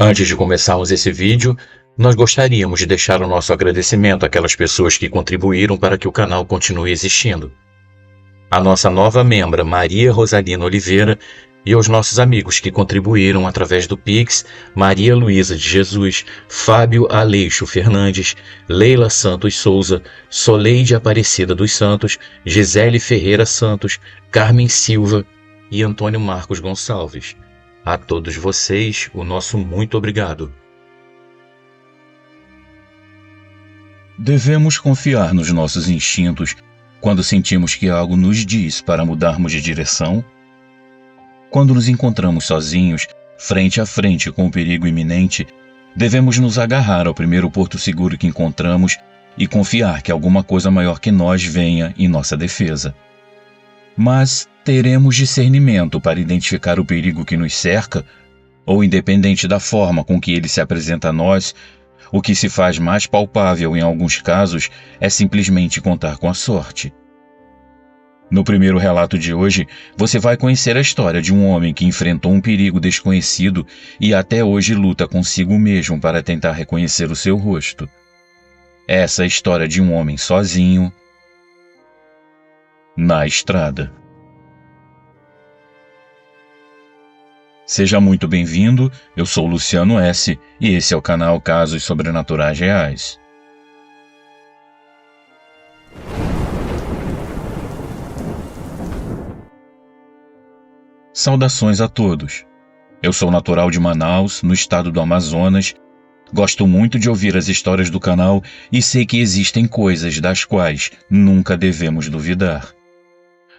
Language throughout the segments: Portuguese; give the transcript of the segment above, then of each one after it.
Antes de começarmos esse vídeo, nós gostaríamos de deixar o nosso agradecimento àquelas pessoas que contribuíram para que o canal continue existindo. A nossa nova membra Maria Rosalina Oliveira e aos nossos amigos que contribuíram através do Pix, Maria Luísa de Jesus, Fábio Aleixo Fernandes, Leila Santos Souza, Soleide Aparecida dos Santos, Gisele Ferreira Santos, Carmen Silva e Antônio Marcos Gonçalves. A todos vocês, o nosso muito obrigado. Devemos confiar nos nossos instintos quando sentimos que algo nos diz para mudarmos de direção? Quando nos encontramos sozinhos, frente a frente com o perigo iminente, devemos nos agarrar ao primeiro porto seguro que encontramos e confiar que alguma coisa maior que nós venha em nossa defesa. Mas teremos discernimento para identificar o perigo que nos cerca? Ou, independente da forma com que ele se apresenta a nós, o que se faz mais palpável em alguns casos é simplesmente contar com a sorte? No primeiro relato de hoje, você vai conhecer a história de um homem que enfrentou um perigo desconhecido e até hoje luta consigo mesmo para tentar reconhecer o seu rosto. Essa é a história de um homem sozinho na estrada. Seja muito bem-vindo, eu sou Luciano S. e esse é o canal Casos Sobrenaturais Reais. Saudações a todos. Eu sou natural de Manaus, no estado do Amazonas. Gosto muito de ouvir as histórias do canal e sei que existem coisas das quais nunca devemos duvidar.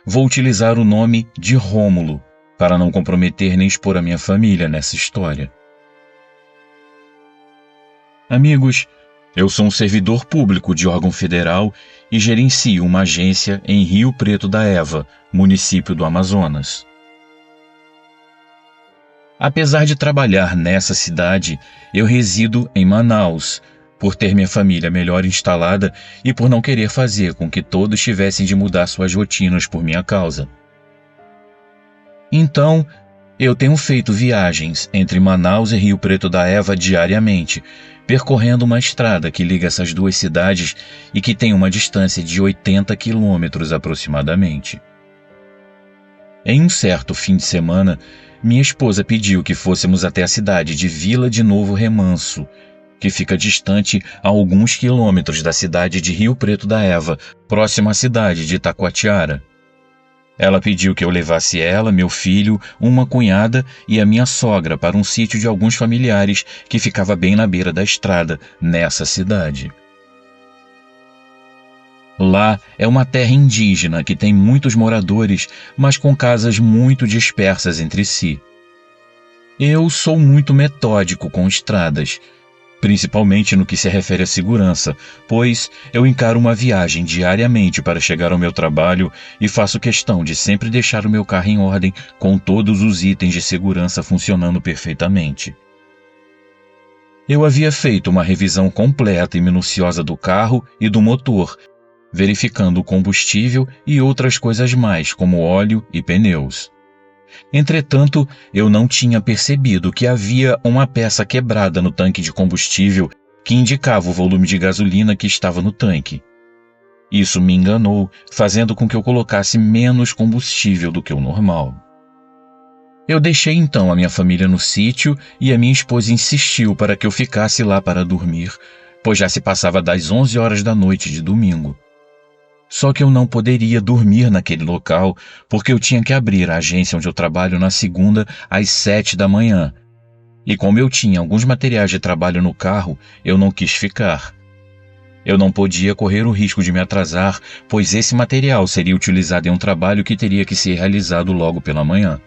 Vou utilizar o nome de Rômulo para não comprometer nem expor a minha família nessa história. Amigos, eu sou um servidor público de órgão federal e gerencio uma agência em Rio Preto da Eva, município do Amazonas. Apesar de trabalhar nessa cidade, eu resido em Manaus, por ter minha família melhor instalada e por não querer fazer com que todos tivessem de mudar suas rotinas por minha causa. Então, eu tenho feito viagens entre Manaus e Rio Preto da Eva diariamente, percorrendo uma estrada que liga essas duas cidades e que tem uma distância de 80 quilômetros aproximadamente. Em um certo fim de semana, minha esposa pediu que fôssemos até a cidade de Vila de Novo Remanso, que fica distante a alguns quilômetros da cidade de Rio Preto da Eva, próxima à cidade de Itacoatiara. Ela pediu que eu levasse ela, meu filho, uma cunhada e a minha sogra para um sítio de alguns familiares que ficava bem na beira da estrada, nessa cidade. Lá é uma terra indígena que tem muitos moradores, mas com casas muito dispersas entre si. Eu sou muito metódico com estradas, principalmente no que se refere à segurança, pois eu encaro uma viagem diariamente para chegar ao meu trabalho e faço questão de sempre deixar o meu carro em ordem com todos os itens de segurança funcionando perfeitamente. Eu havia feito uma revisão completa e minuciosa do carro e do motor, verificando o combustível e outras coisas mais, como óleo e pneus. Entretanto, eu não tinha percebido que havia uma peça quebrada no tanque de combustível que indicava o volume de gasolina que estava no tanque. Isso me enganou, fazendo com que eu colocasse menos combustível do que o normal. Eu deixei então a minha família no sítio e a minha esposa insistiu para que eu ficasse lá para dormir, pois já se passava das 11 horas da noite de domingo. Só que eu não poderia dormir naquele local, porque eu tinha que abrir a agência onde eu trabalho na segunda às 7 da manhã. E como eu tinha alguns materiais de trabalho no carro, eu não quis ficar. Eu não podia correr o risco de me atrasar, pois esse material seria utilizado em um trabalho que teria que ser realizado logo pela manhã.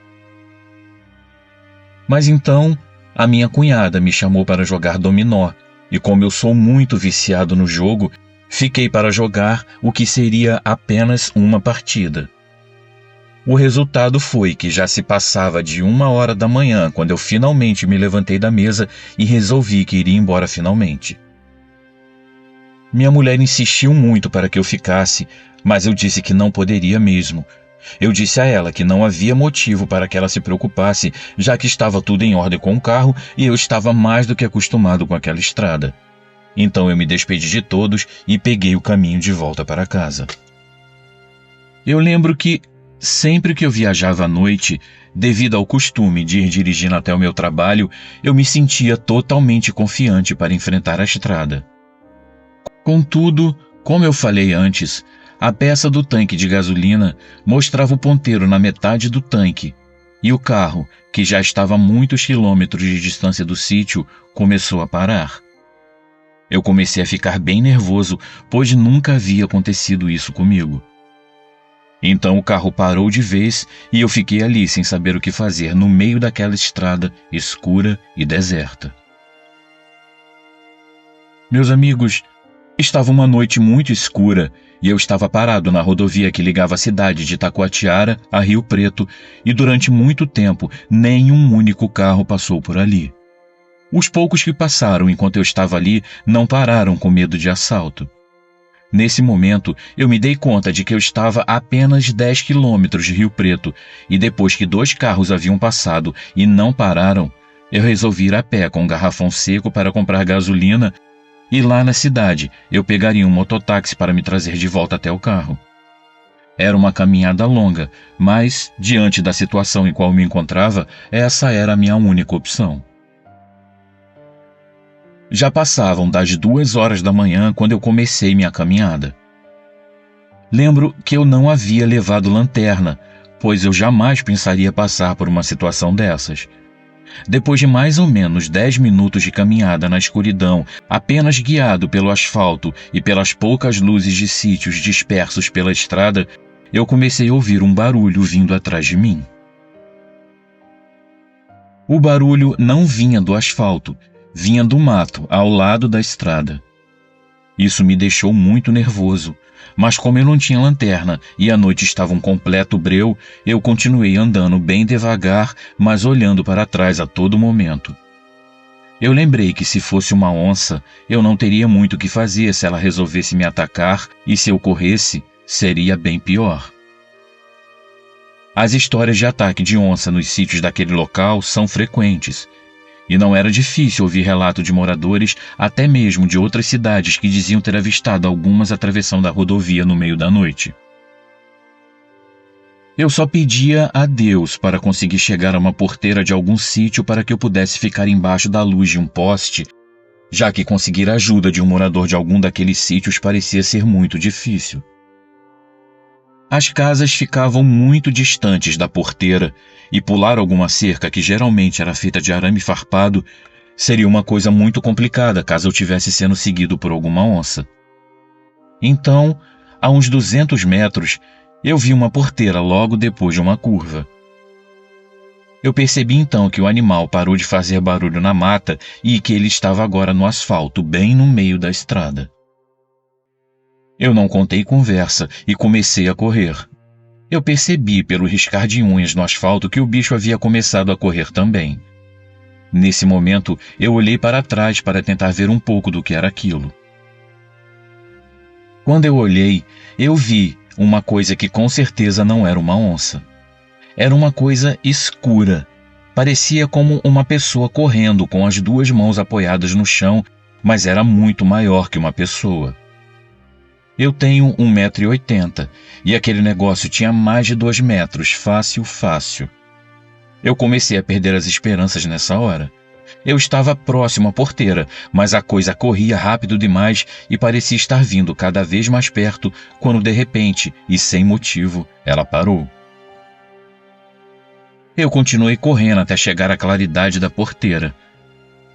Mas então, a minha cunhada me chamou para jogar dominó, e como eu sou muito viciado no jogo, fiquei para jogar o que seria apenas uma partida. O resultado foi que já se passava de 1 hora da manhã quando eu finalmente me levantei da mesa e resolvi que iria embora finalmente. Minha mulher insistiu muito para que eu ficasse, mas eu disse que não poderia mesmo, Eu disse a ela que não havia motivo para que ela se preocupasse, já que estava tudo em ordem com o carro e eu estava mais do que acostumado com aquela estrada. Então eu me despedi de todos e peguei o caminho de volta para casa. Eu lembro que, sempre que eu viajava à noite, devido ao costume de ir dirigindo até o meu trabalho, eu me sentia totalmente confiante para enfrentar a estrada. Contudo, como eu falei antes, a peça do tanque de gasolina mostrava o ponteiro na metade do tanque, e o carro, que já estava a muitos quilômetros de distância do sítio, começou a parar. Eu comecei a ficar bem nervoso, pois nunca havia acontecido isso comigo. Então o carro parou de vez e eu fiquei ali sem saber o que fazer no meio daquela estrada escura e deserta. Meus amigos, estava uma noite muito escura e eu estava parado na rodovia que ligava a cidade de Taquatiara a Rio Preto e durante muito tempo nenhum único carro passou por ali. Os poucos que passaram enquanto eu estava ali não pararam com medo de assalto. Nesse momento, eu me dei conta de que eu estava a apenas 10 quilômetros de Rio Preto e depois que 2 carros haviam passado e não pararam, eu resolvi ir a pé com um garrafão seco para comprar gasolina e lá na cidade eu pegaria um mototáxi para me trazer de volta até o carro. Era uma caminhada longa, mas, diante da situação em qual me encontrava, essa era a minha única opção. Já passavam das 2 horas da manhã quando eu comecei minha caminhada. Lembro que eu não havia levado lanterna, pois eu jamais pensaria passar por uma situação dessas. Depois de mais ou menos 10 minutos de caminhada na escuridão, apenas guiado pelo asfalto e pelas poucas luzes de sítios dispersos pela estrada, eu comecei a ouvir um barulho vindo atrás de mim. O barulho não vinha do asfalto, vinha do mato ao lado da estrada. Isso me deixou muito nervoso, mas como eu não tinha lanterna e a noite estava um completo breu, eu continuei andando bem devagar, mas olhando para trás a todo momento. Eu lembrei que se fosse uma onça, eu não teria muito o que fazer se ela resolvesse me atacar e se eu corresse, seria bem pior. As histórias de ataque de onça nos sítios daquele local são frequentes, e não era difícil ouvir relato de moradores, até mesmo de outras cidades que diziam ter avistado algumas atravessando a rodovia no meio da noite. Eu só pedia a Deus para conseguir chegar a uma porteira de algum sítio para que eu pudesse ficar embaixo da luz de um poste, já que conseguir a ajuda de um morador de algum daqueles sítios parecia ser muito difícil. As casas ficavam muito distantes da porteira e pular alguma cerca, que geralmente era feita de arame farpado, seria uma coisa muito complicada caso eu tivesse sendo seguido por alguma onça. Então, a uns 200 metros, eu vi uma porteira logo depois de uma curva. Eu percebi então que o animal parou de fazer barulho na mata e que ele estava agora no asfalto, bem no meio da estrada. Eu não contei conversa e comecei a correr. Eu percebi pelo riscar de unhas no asfalto que o bicho havia começado a correr também. Nesse momento, eu olhei para trás para tentar ver um pouco do que era aquilo. Quando eu olhei, eu vi uma coisa que com certeza não era uma onça. Era uma coisa escura. Parecia como uma pessoa correndo com as 2 mãos apoiadas no chão, mas era muito maior que uma pessoa. Eu tenho 1,80 m e aquele negócio tinha mais de 2 metros, fácil. Eu comecei a perder as esperanças nessa hora. Eu estava próximo à porteira, mas a coisa corria rápido demais e parecia estar vindo cada vez mais perto, quando de repente, e sem motivo, ela parou. Eu continuei correndo até chegar à claridade da porteira.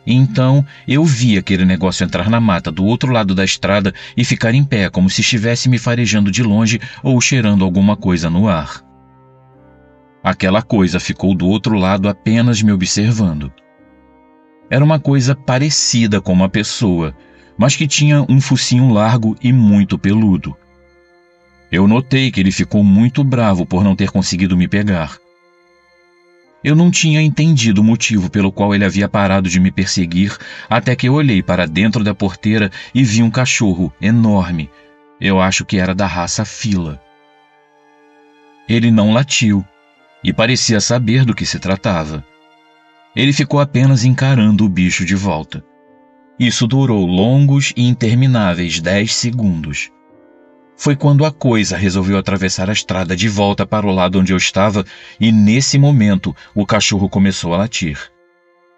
Então, eu vi aquele negócio entrar na mata do outro lado da estrada e ficar em pé como se estivesse me farejando de longe ou cheirando alguma coisa no ar. Aquela coisa ficou do outro lado apenas me observando. Era uma coisa parecida com uma pessoa, mas que tinha um focinho largo e muito peludo. Eu notei que ele ficou muito bravo por não ter conseguido me pegar. Eu não tinha entendido o motivo pelo qual ele havia parado de me perseguir, até que eu olhei para dentro da porteira e vi um cachorro enorme. Eu acho que era da raça Fila. ele não latiu e parecia saber do que se tratava. Ele ficou apenas encarando o bicho de volta. Isso durou longos e intermináveis 10 segundos. Foi quando a coisa resolveu atravessar a estrada de volta para o lado onde eu estava e, nesse momento, o cachorro começou a latir.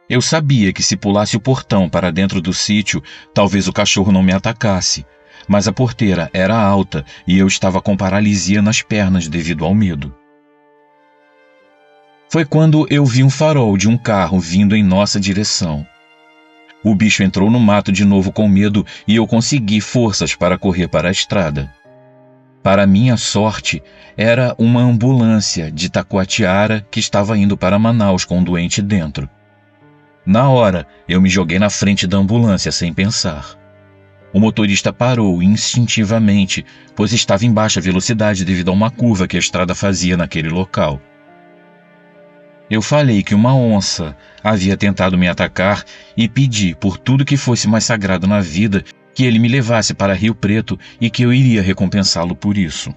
Eu sabia que se pulasse o portão para dentro do sítio, talvez o cachorro não me atacasse, mas a porteira era alta e eu estava com paralisia nas pernas devido ao medo. Foi quando eu vi um farol de um carro vindo em nossa direção. O bicho entrou no mato de novo com medo e eu consegui forças para correr para a estrada. Para minha sorte, era uma ambulância de Taquatiara que estava indo para Manaus com um doente dentro. Na hora, eu me joguei na frente da ambulância sem pensar. O motorista parou instintivamente, pois estava em baixa velocidade devido a uma curva que a estrada fazia naquele local. Eu falei que uma onça havia tentado me atacar e pedi, por tudo que fosse mais sagrado na vida, que ele me levasse para Rio Preto e que eu iria recompensá-lo por isso.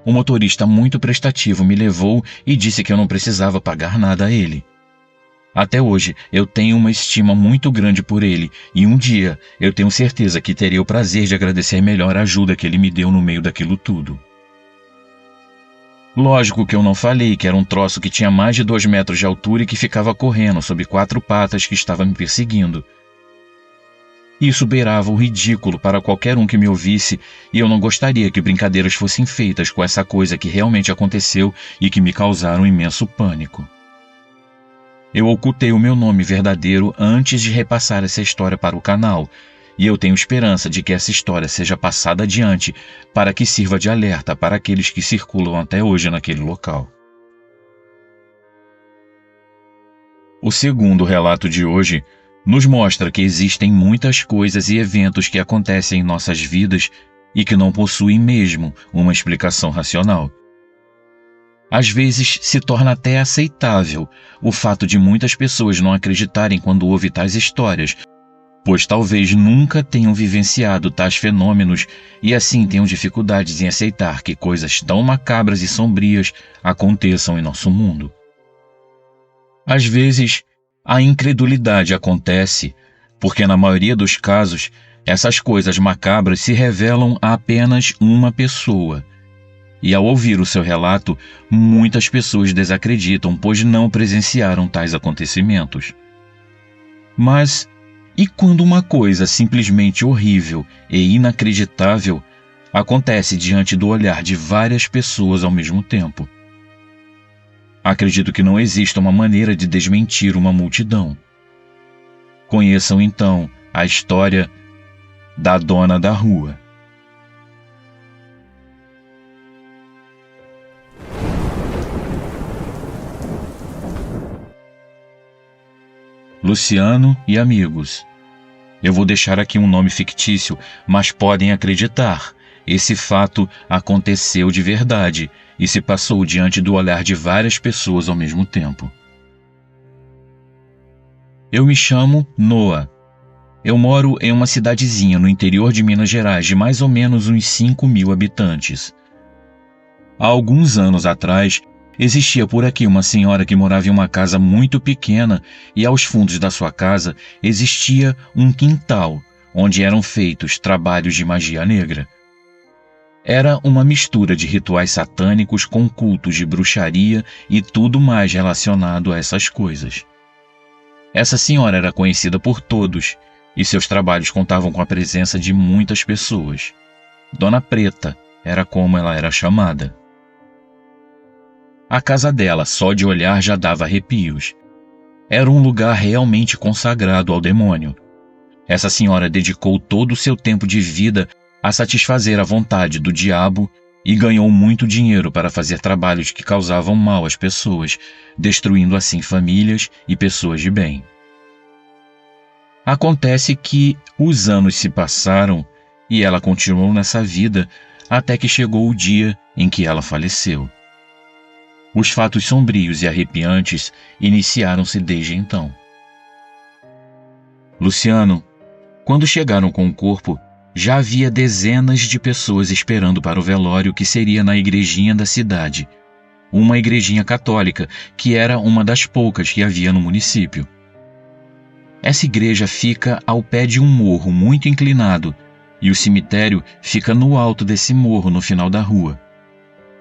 O motorista muito prestativo me levou e disse que eu não precisava pagar nada a ele. Até hoje eu tenho uma estima muito grande por ele e um dia eu tenho certeza que terei o prazer de agradecer melhor a ajuda que ele me deu no meio daquilo tudo. Lógico que eu não falei que era um troço que tinha mais de 2 metros de altura e que ficava correndo sob 4 patas que estava me perseguindo. Isso beirava o ridículo para qualquer um que me ouvisse e eu não gostaria que brincadeiras fossem feitas com essa coisa que realmente aconteceu e que me causaram um imenso pânico. Eu ocultei o meu nome verdadeiro antes de repassar essa história para o canal, e eu tenho esperança de que essa história seja passada adiante para que sirva de alerta para aqueles que circulam até hoje naquele local. O segundo relato de hoje nos mostra que existem muitas coisas e eventos que acontecem em nossas vidas e que não possuem mesmo uma explicação racional. Às vezes se torna até aceitável o fato de muitas pessoas não acreditarem quando ouvem tais histórias, pois talvez nunca tenham vivenciado tais fenômenos e assim tenham dificuldades em aceitar que coisas tão macabras e sombrias aconteçam em nosso mundo. Às vezes, a incredulidade acontece porque, na maioria dos casos, essas coisas macabras se revelam a apenas uma pessoa. E ao ouvir o seu relato, muitas pessoas desacreditam, pois não presenciaram tais acontecimentos. Mas, e quando uma coisa simplesmente horrível e inacreditável acontece diante do olhar de várias pessoas ao mesmo tempo? Acredito que não exista uma maneira de desmentir uma multidão. Conheçam então a história da Dona da Rua. Luciano e amigos. Eu vou deixar aqui um nome fictício, mas podem acreditar, esse fato aconteceu de verdade e se passou diante do olhar de várias pessoas ao mesmo tempo. Eu me chamo Noah. Eu moro em uma cidadezinha no interior de Minas Gerais de mais ou menos uns 5.000 habitantes. Há alguns anos atrás, existia por aqui uma senhora que morava em uma casa muito pequena e aos fundos da sua casa existia um quintal onde eram feitos trabalhos de magia negra. Era uma mistura de rituais satânicos com cultos de bruxaria e tudo mais relacionado a essas coisas. Essa senhora era conhecida por todos e seus trabalhos contavam com a presença de muitas pessoas. Dona Preta era como ela era chamada. A casa dela, só de olhar, já dava arrepios. Era um lugar realmente consagrado ao demônio. Essa senhora dedicou todo o seu tempo de vida a satisfazer a vontade do diabo e ganhou muito dinheiro para fazer trabalhos que causavam mal às pessoas, destruindo assim famílias e pessoas de bem. Acontece que os anos se passaram e ela continuou nessa vida até que chegou o dia em que ela faleceu. Os fatos sombrios e arrepiantes iniciaram-se desde então. Luciano, quando chegaram com o corpo, já havia dezenas de pessoas esperando para o velório que seria na igrejinha da cidade, uma igrejinha católica que era uma das poucas que havia no município. Essa igreja fica ao pé de um morro muito inclinado e o cemitério fica no alto desse morro no final da rua.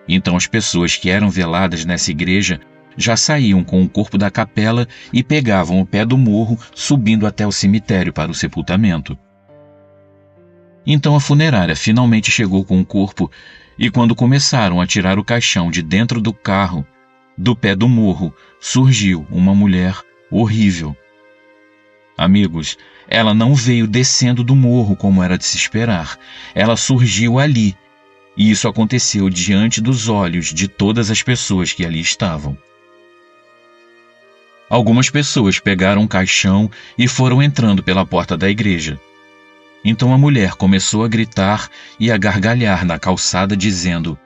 Então as pessoas que eram veladas nessa igreja já saíam com o corpo da capela e pegavam o pé do morro, subindo até o cemitério para o sepultamento. Então a funerária finalmente chegou com o corpo e quando começaram a tirar o caixão de dentro do carro, do pé do morro, surgiu uma mulher horrível. Amigos, ela não veio descendo do morro como era de se esperar. Ela surgiu ali, e isso aconteceu diante dos olhos de todas as pessoas que ali estavam. Algumas pessoas pegaram um caixão e foram entrando pela porta da igreja. Então a mulher começou a gritar e a gargalhar na calçada, dizendo: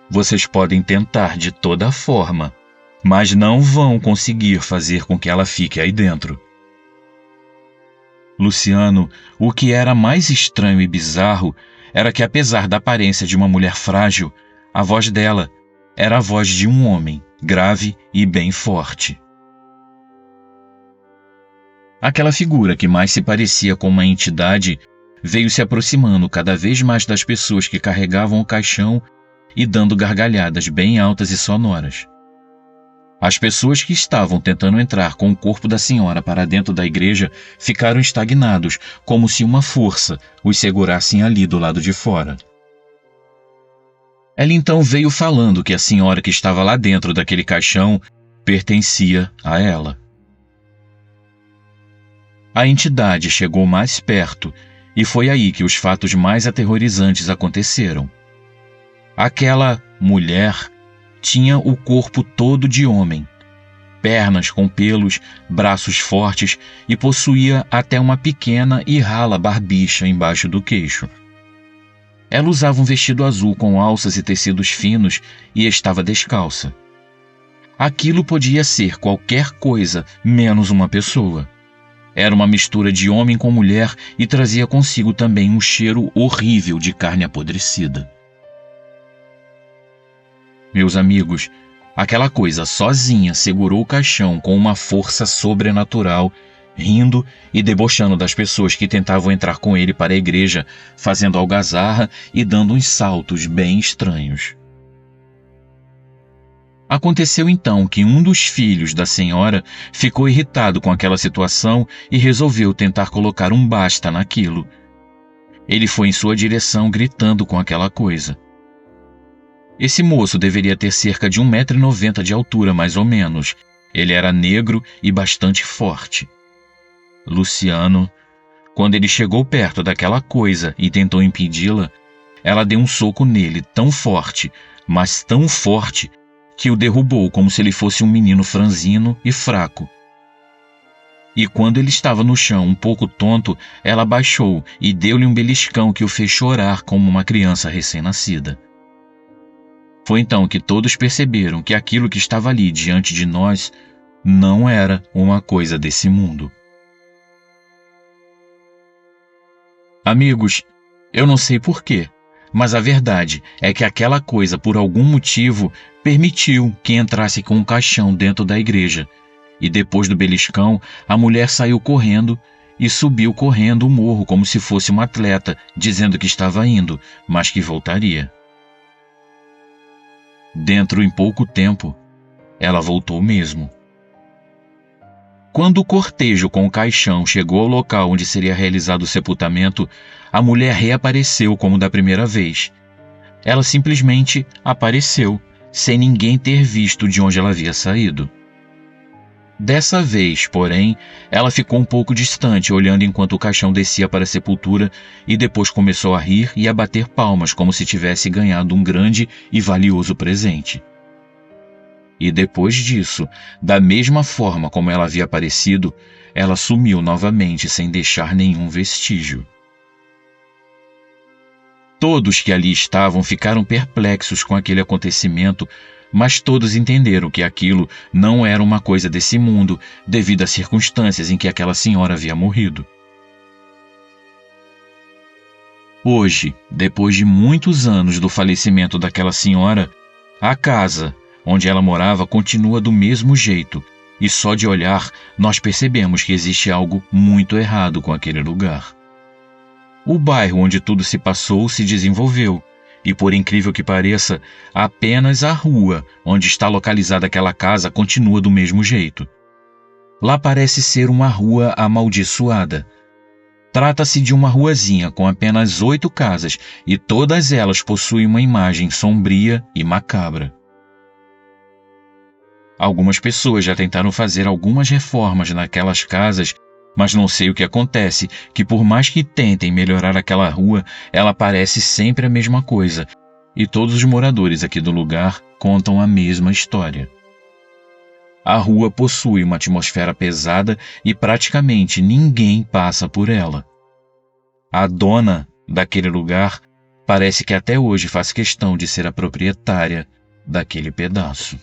"Vocês podem tentar de toda forma, mas não vão conseguir fazer com que ela fique aí dentro." Luciano, o que era mais estranho e bizarro era que, apesar da aparência de uma mulher frágil, a voz dela era a voz de um homem, grave e bem forte. Aquela figura que mais se parecia com uma entidade veio se aproximando cada vez mais das pessoas que carregavam o caixão e dando gargalhadas bem altas e sonoras. As pessoas que estavam tentando entrar com o corpo da senhora para dentro da igreja ficaram estagnados, como se uma força os segurasse ali do lado de fora. Ela então veio falando que a senhora que estava lá dentro daquele caixão pertencia a ela. A entidade chegou mais perto e foi aí que os fatos mais aterrorizantes aconteceram. Aquela mulher tinha o corpo todo de homem, pernas com pelos, braços fortes e possuía até uma pequena e rala barbicha embaixo do queixo. Ela usava um vestido azul com alças e tecidos finos e estava descalça. Aquilo podia ser qualquer coisa menos uma pessoa. Era uma mistura de homem com mulher e trazia consigo também um cheiro horrível de carne apodrecida. Meus amigos, aquela coisa sozinha segurou o caixão com uma força sobrenatural, rindo e debochando das pessoas que tentavam entrar com ele para a igreja, fazendo algazarra e dando uns saltos bem estranhos. Aconteceu então que um dos filhos da senhora ficou irritado com aquela situação e resolveu tentar colocar um basta naquilo. Ele foi em sua direção gritando com aquela coisa. Esse moço deveria ter cerca de 1,90 m de altura, mais ou menos. Ele era negro e bastante forte. Luciano, quando ele chegou perto daquela coisa e tentou impedi-la, ela deu um soco nele tão forte, mas tão forte, que o derrubou como se ele fosse um menino franzino e fraco. E quando ele estava no chão, um pouco tonto, ela baixou e deu-lhe um beliscão que o fez chorar como uma criança recém-nascida. Foi então que todos perceberam que aquilo que estava ali diante de nós não era uma coisa desse mundo. Amigos, eu não sei porquê, mas a verdade é que aquela coisa, por algum motivo, permitiu que entrasse com um caixão dentro da igreja. E depois do beliscão, a mulher saiu correndo e subiu correndo o morro como se fosse uma atleta, dizendo que estava indo, mas que voltaria. Dentro em pouco tempo, ela voltou mesmo. Quando o cortejo com o caixão chegou ao local onde seria realizado o sepultamento, a mulher reapareceu como da primeira vez. Ela simplesmente apareceu, sem ninguém ter visto de onde ela havia saído. Dessa vez, porém, ela ficou um pouco distante, olhando enquanto o caixão descia para a sepultura e depois começou a rir e a bater palmas como se tivesse ganhado um grande e valioso presente. E depois disso, da mesma forma como ela havia aparecido, ela sumiu novamente sem deixar nenhum vestígio. Todos que ali estavam ficaram perplexos com aquele acontecimento, mas todos entenderam que aquilo não era uma coisa desse mundo, devido às circunstâncias em que aquela senhora havia morrido. Hoje, depois de muitos anos do falecimento daquela senhora, a casa onde ela morava continua do mesmo jeito, e só de olhar nós percebemos que existe algo muito errado com aquele lugar. O bairro onde tudo se passou se desenvolveu, e por incrível que pareça, apenas a rua onde está localizada aquela casa continua do mesmo jeito. Lá parece ser uma rua amaldiçoada. Trata-se de uma ruazinha com apenas 8 casas e todas elas possuem uma imagem sombria e macabra. Algumas pessoas já tentaram fazer algumas reformas naquelas casas, mas não sei o que acontece, que por mais que tentem melhorar aquela rua, ela parece sempre a mesma coisa, e todos os moradores aqui do lugar contam a mesma história. A rua possui uma atmosfera pesada e praticamente ninguém passa por ela. A dona daquele lugar parece que até hoje faz questão de ser a proprietária daquele pedaço.